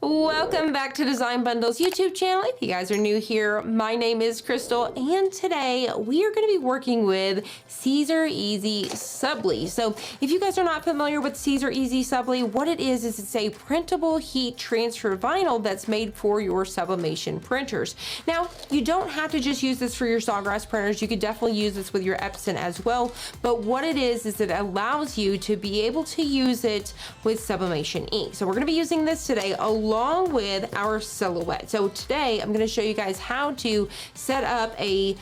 Welcome back to Design Bundle's YouTube channel. If you guys are new here, my name is Crystal, and today we are going to be working with Siser Easysubli. So if you guys are not familiar with Siser Easysubli, what it is it's a printable heat transfer vinyl that's made for your sublimation printers. Now, you don't have to just use this for your Sawgrass printers. You could definitely use this with your Epson as well. But what it is it allows you to be able to use it with sublimation ink. So we're going to be using this today along with our silhouette. So today I'm going to show you guys how to set up a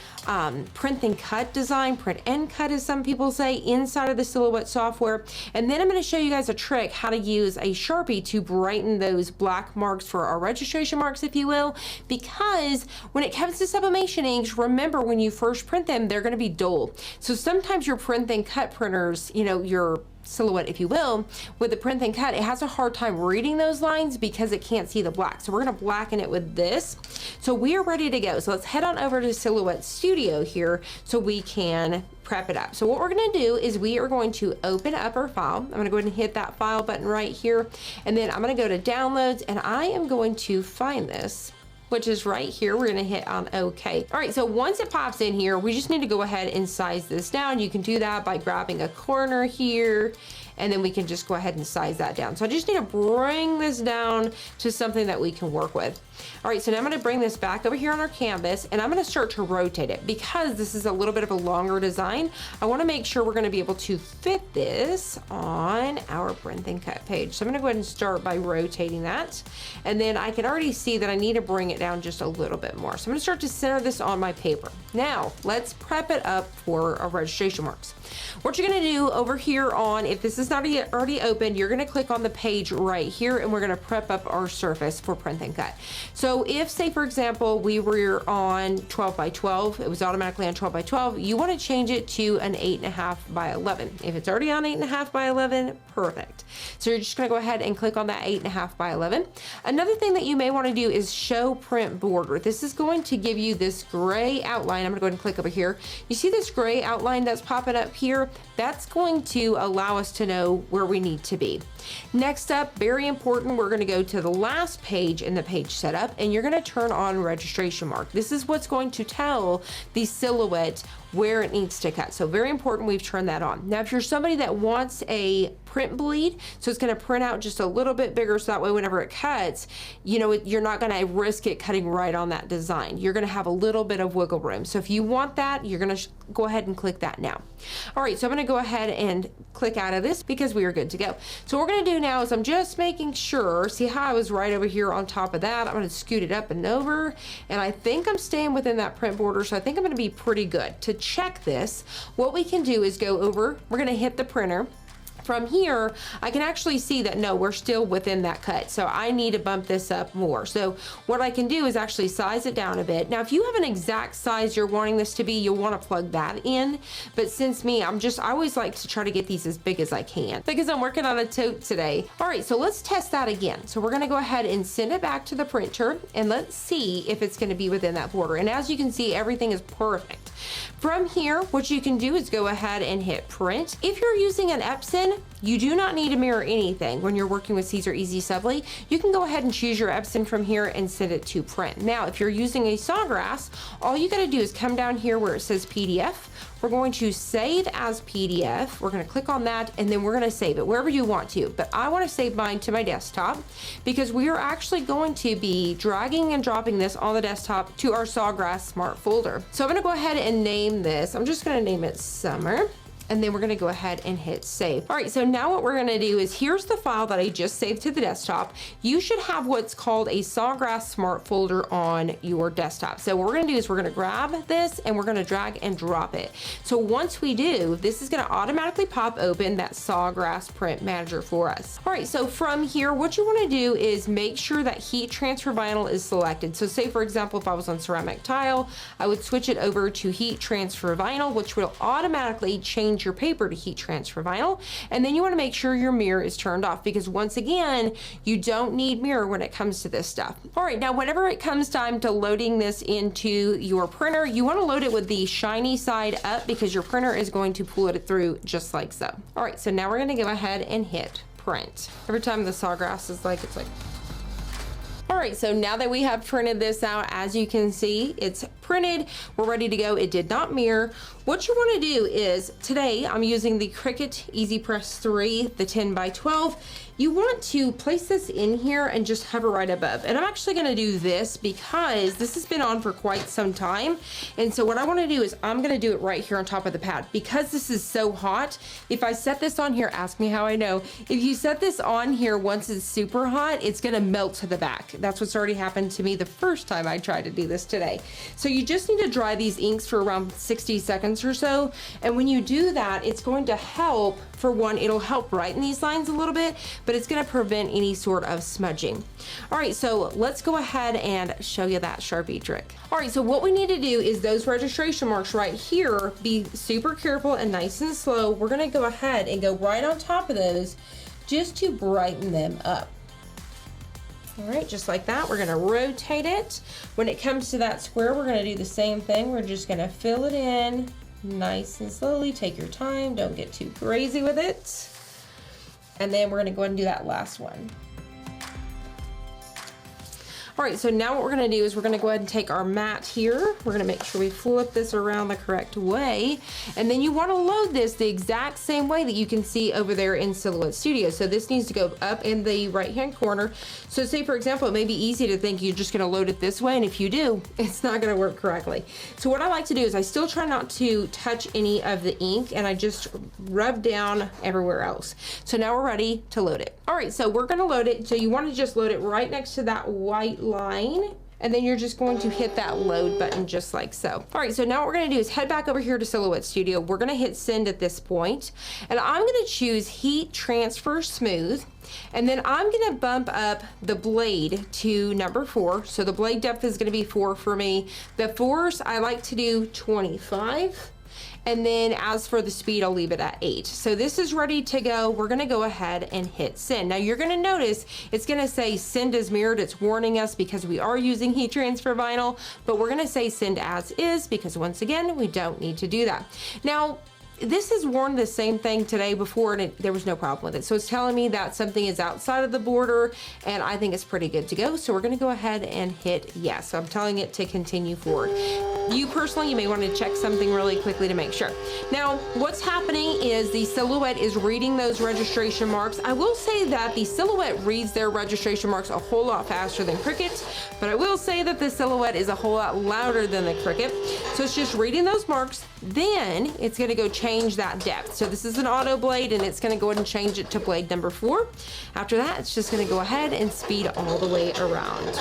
print and cut design, print and cut as some people say, inside of the silhouette software. And then I'm going to show you guys a trick how to use a Sharpie to brighten those black marks for our registration marks, if you will, because when it comes to sublimation inks, remember when you first print them, they're going to be dull. So sometimes your print and cut printers, you know, your silhouette, if you will, with the print and cut, it has a hard time reading those lines because it can't see the black. So we're going to blacken it with this. So we are ready to go. So let's head on over to Silhouette Studio here so we can prep it up. So what we're going to do is we are going to open up our file. I'm going to go ahead and hit that file button right here, and then I'm going to go to downloads, and I am going to find this, which is right here. We're gonna hit on OK. All right, so once it pops in here, we just need to go ahead and size this down. You can do that by grabbing a corner here, and then we can just go ahead and size that down. So I just need to bring this down to something that we can work with. All right, so now I'm gonna bring this back over here on our canvas, and I'm gonna start to rotate it because this is a little bit of a longer design. I wanna make sure we're gonna be able to fit this on our print and cut page. So I'm gonna go ahead and start by rotating that. And then I can already see that I need to bring it down just a little bit more. So I'm gonna start to center this on my paper. Now, let's prep it up for our registration marks. What you're gonna do over here on, if this is not already open, you're gonna click on the page right here, and we're gonna prep up our surface for print and cut. So if, say for example, we were on 12 by 12, it was automatically on 12 by 12, you wanna change it to an 8.5 by 11. If it's already on 8.5 by 11, perfect. So you're just gonna go ahead and click on that 8.5 by 11. Another thing that you may wanna do is show print border. This is going to give you this gray outline. I'm gonna go ahead and click over here. You see this gray outline that's popping up here? That's going to allow us to know where we need to be. Next up, very important, we're going to go to the last page in the page setup, and you're going to turn on registration mark. This is what's going to tell the silhouette where it needs to cut. So very important, we've turned that on. Now, if you're somebody that wants a print bleed, so it's going to print out just a little bit bigger, so that way whenever it cuts, you know, you're not going to risk it cutting right on that design. You're going to have a little bit of wiggle room. So if you want that, you're going to go ahead and click that now. All right, so I'm going to go ahead and click out of this because we are good to go. So what we're going to do now is I'm just making sure, see how I was right over here on top of that? I'm going to scoot it up and over, and I think I'm staying within that print border, so I think I'm going to be pretty good. To check this, what we can do is go over, we're going to hit the printer. From here, I can actually see that no, we're still within that cut. So I need to bump this up more. So what I can do is actually size it down a bit. Now, if you have an exact size you're wanting this to be, you'll want to plug that in. But since me, I always like to try to get these as big as I can because I'm working on a tote today. All right, so let's test that again. So we're going to go ahead and send it back to the printer, and let's see if it's going to be within that border. And as you can see, everything is perfect. From here, what you can do is go ahead and hit print. If you're using an Epson, you do not need to mirror anything when you're working with Siser Easysubli. You can go ahead and choose your Epson from here and send it to print. Now, if you're using a Sawgrass, all you gotta do is come down here where it says PDF. We're going to save as PDF. We're gonna click on that, and then we're gonna save it wherever you want to. But I wanna save mine to my desktop because we are actually going to be dragging and dropping this on the desktop to our Sawgrass Smart folder. So I'm gonna go ahead and name this. I'm just gonna name it Summer. And then we're gonna go ahead and hit save. All right, so now what we're gonna do is, here's the file that I just saved to the desktop. You should have what's called a Sawgrass Smart folder on your desktop. So what we're gonna do is we're gonna grab this and we're gonna drag and drop it. So once we do, this is gonna automatically pop open that Sawgrass Print Manager for us. All right, so from here, what you wanna do is make sure that heat transfer vinyl is selected. So say for example, if I was on ceramic tile, I would switch it over to heat transfer vinyl, which will automatically change your paper to heat transfer vinyl. And then you want to make sure your mirror is turned off because once again, you don't need mirror when it comes to this stuff. All right, now whenever it comes time to loading this into your printer, you want to load it with the shiny side up because your printer is going to pull it through just like so. All right, so now we're going to go ahead and hit print. Every time the Sawgrass is like, it's like All right, so now that we have printed this out, as you can see, it's printed, we're ready to go. It did not mirror. What you want to do is, today I'm using the Cricut Easy Press 3, the 10 by 12. You want to place this in here and just hover right above. And I'm actually going to do this because this has been on for quite some time. And so what I want to do is I'm going to do it right here on top of the pad. Because this is so hot, if I set this on here, ask me how I know. If you set this on here once it's super hot, it's going to melt to the back. That's what's already happened to me the first time I tried to do this today. So you just need to dry these inks for around 60 seconds or so. And when you do that, it's going to help. For one, it'll help brighten these lines a little bit, but it's going to prevent any sort of smudging. All right, so let's go ahead and show you that Sharpie trick. All right, so what we need to do is those registration marks right here, be super careful and nice and slow. We're going to go ahead and go right on top of those just to brighten them up. All right, just like that. We're going to rotate it. When it comes to that square, we're going to do the same thing. We're just going to fill it in nice and slowly. Take your time, don't get too crazy with it. And then we're going to go ahead and do that last one. All right, so now what we're going to do is we're going to go ahead and take our mat here. We're going to make sure we flip this around the correct way. And then you want to load this the exact same way that you can see over there in Silhouette Studio. So this needs to go up in the right-hand corner. So say, for example, it may be easy to think you're just going to load it this way. And if you do, it's not going to work correctly. So what I like to do is I still try not to touch any of the ink and I just rub down everywhere else. So now we're ready to load it. All right, so we're going to load it. So you want to just load it right next to that white line, and then you're just going to hit that load button just like so. All right, so now what we're going to do is head back over here to Silhouette Studio. We're going to hit send at this point, and I'm going to choose Heat Transfer Smooth, and then I'm going to bump up the blade to number 4. So the blade depth is going to be 4 for me. The force I like to do 25. And then as for the speed, I'll leave it at 8. So this is ready to go. We're gonna go ahead and hit send. Now you're gonna notice it's gonna say send as mirrored. It's warning us because we are using heat transfer vinyl, but we're gonna say send as is because once again, we don't need to do that. Now, this has worn the same thing today before and there was no problem with it. So it's telling me that something is outside of the border and I think it's pretty good to go. So we're gonna go ahead and hit yes. So I'm telling it to continue forward. You personally, you may want to check something really quickly to make sure. Now, what's happening is the Silhouette is reading those registration marks. I will say that the Silhouette reads their registration marks a whole lot faster than Cricut, but I will say that the Silhouette is a whole lot louder than the Cricut. So it's just reading those marks, then it's gonna go change that depth. So this is an auto blade and it's gonna go ahead and change it to blade number 4. After that, it's just gonna go ahead and speed all the way around.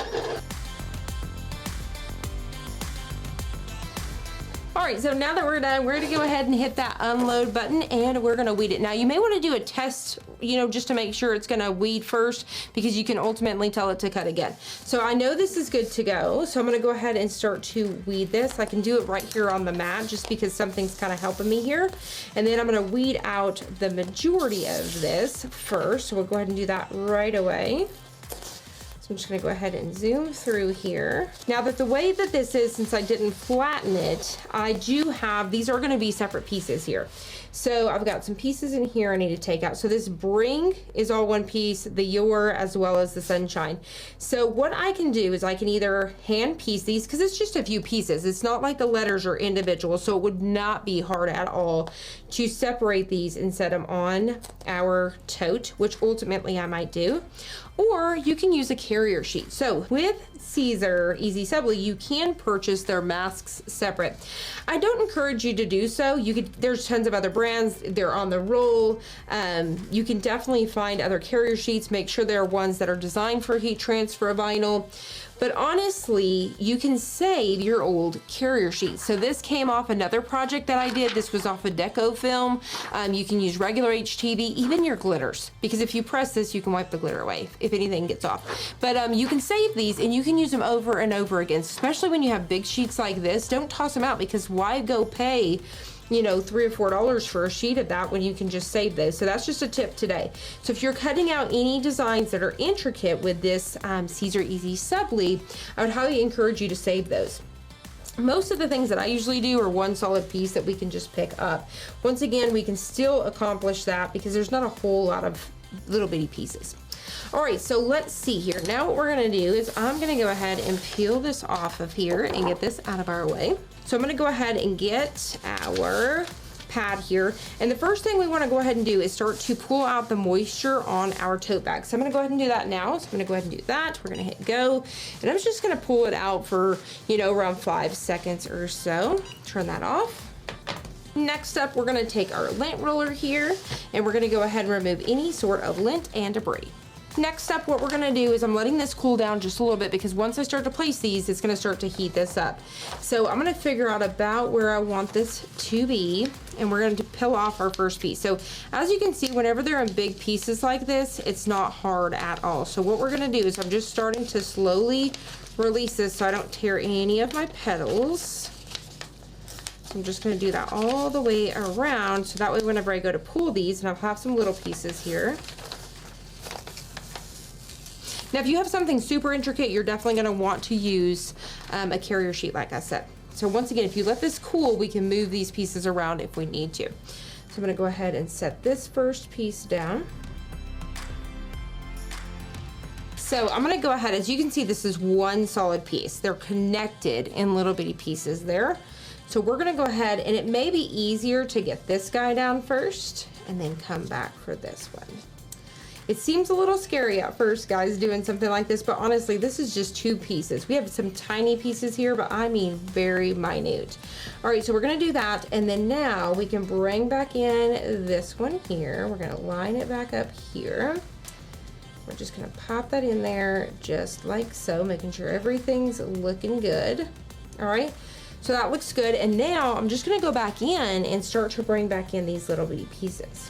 All right, so now that we're done, we're gonna go ahead and hit that unload button and we're gonna weed it. Now you may wanna do a test, just to make sure it's gonna weed first because you can ultimately tell it to cut again. So I know this is good to go. So I'm gonna go ahead and start to weed this. I can do it right here on the mat just because something's kind of helping me here. And then I'm gonna weed out the majority of this first. So we'll go ahead and do that right away. So I'm just gonna go ahead and zoom through here. Now that the way that this is, since I didn't flatten it, I do have, these are gonna be separate pieces here. So I've got some pieces in here I need to take out. So this bring is all one piece, the your as well as the sunshine. So what I can do is I can either hand piece these, because it's just a few pieces. It's not like the letters are individual, so it would not be hard at all to separate these and set them on our tote, which ultimately I might do. Or you can use a carrier sheet. So with Siser Easysubli, you can purchase their masks separate. I don't encourage you to do so. There's tons of other brands. They're on the roll. You can definitely find other carrier sheets. Make sure they're ones that are designed for heat transfer vinyl. But honestly, you can save your old carrier sheets. So this came off another project that I did. This was off a deco film. You can use regular HTV, even your glitters, because if you press this, you can wipe the glitter away if anything gets off. But you can save these and you can use them over and over again, especially when you have big sheets like this. Don't toss them out because why go pay $3 or $4 for a sheet of that when you can just save those. So that's just a tip today. So if you're cutting out any designs that are intricate with this Siser Easysubli, I would highly encourage you to save those. Most of the things that I usually do are one solid piece that we can just pick up. Once again, we can still accomplish that because there's not a whole lot of little bitty pieces. All right, so let's see here. Now what we're gonna do is I'm gonna go ahead and peel this off of here and get this out of our way. So I'm gonna go ahead and get our pad here. And the first thing we wanna go ahead and do is start to pull out the moisture on our tote bag. So I'm gonna go ahead and do that now. So I'm gonna go ahead and do that. We're gonna hit go. And I'm just gonna pull it out for, you know, around 5 seconds or so. Turn that off. Next up, we're gonna take our lint roller here and we're gonna go ahead and remove any sort of lint and debris. Next up, what we're gonna do is I'm letting this cool down just a little bit because once I start to place these, it's gonna start to heat this up. So I'm gonna figure out about where I want this to be, and we're going to peel off our first piece. So as you can see, whenever they're in big pieces like this, it's not hard at all. So what we're gonna do is I'm just starting to slowly release this so I don't tear any of my petals. So I'm just gonna do that all the way around, so that way whenever I go to pull these, and I'll have some little pieces here. Now, if you have something super intricate, you're definitely gonna want to use a carrier sheet, like I said. So once again, if you let this cool, we can move these pieces around if we need to. So I'm gonna go ahead and set this first piece down. So I'm gonna go ahead, as you can see, this is one solid piece. They're connected in little bitty pieces there. So we're gonna go ahead, and it may be easier to get this guy down first and then come back for this one. It seems a little scary at first, guys, doing something like this, but honestly, this is just 2 pieces. We have some tiny pieces here, but I mean very minute. All right, so we're gonna do that, and then now we can bring back in this one here. We're gonna line it back up here. We're just gonna pop that in there just like so, making sure everything's looking good. All right, so that looks good, and now I'm just gonna go back in and start to bring back in these little bitty pieces.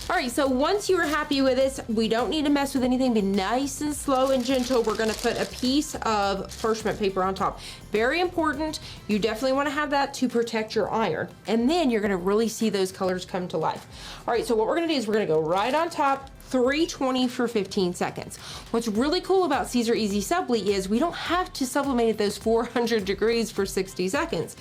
All right, so once you are happy with this, we don't need to mess with anything. Be nice and slow and gentle. We're gonna put a piece of parchment paper on top. Very important. You definitely wanna have that to protect your iron. And then you're gonna really see those colors come to life. All right, so what we're gonna do is we're gonna go right on top, 320 for 15 seconds. What's really cool about Siser Easysubli is we don't have to sublimate at those 400 degrees for 60 seconds.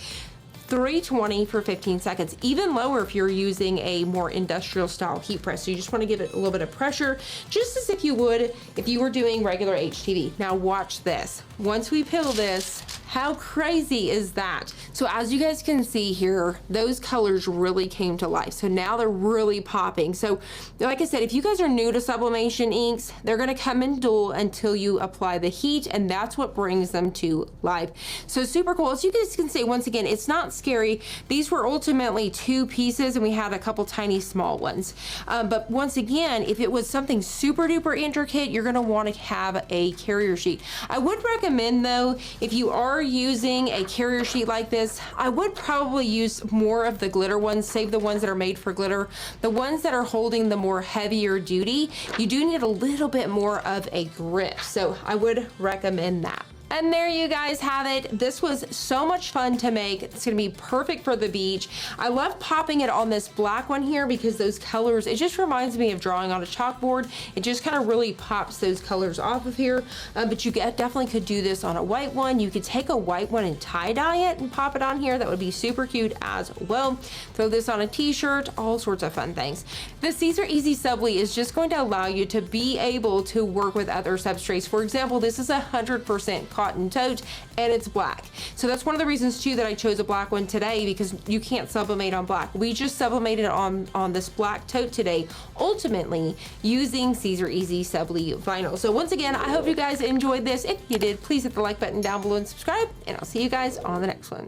320 for 15 seconds, even lower if you're using a more industrial style heat press. So you just want to give it a little bit of pressure, just as if you would if you were doing regular HTV. Now watch this. Once we peel this, how crazy is that? So as you guys can see here, those colors really came to life. So now they're really popping. So like I said, if you guys are new to sublimation inks, they're gonna come in dull until you apply the heat, and that's what brings them to life. So super cool. As you guys can see, once again, it's not scary. These were ultimately 2 pieces, and we had a couple tiny small ones. But once again, if it was something super duper intricate, you're gonna wanna have a carrier sheet. I would recommend though, if you are using a carrier sheet like this, I would probably use more of the glitter ones, save the ones that are made for glitter. The ones that are holding the more heavier duty, you do need a little bit more of a grip. So I would recommend that. And there you guys have it. This was so much fun to make. It's gonna be perfect for the beach. I love popping it on this black one here because those colors, it just reminds me of drawing on a chalkboard. It just kind of really pops those colors off of here. But you definitely could do this on a white one. You could take a white one and tie-dye it and pop it on here. That would be super cute as well. Throw this on a t-shirt, all sorts of fun things. The Siser Easysubli is just going to allow you to be able to work with other substrates. For example, this is 100% cotton tote, and it's black. So that's one of the reasons too that I chose a black one today, because you can't sublimate on black. We just sublimated on this black tote today, ultimately using Siser Easysubli vinyl. So once again, I hope you guys enjoyed this. If you did, please hit the like button down below and subscribe, and I'll see you guys on the next one.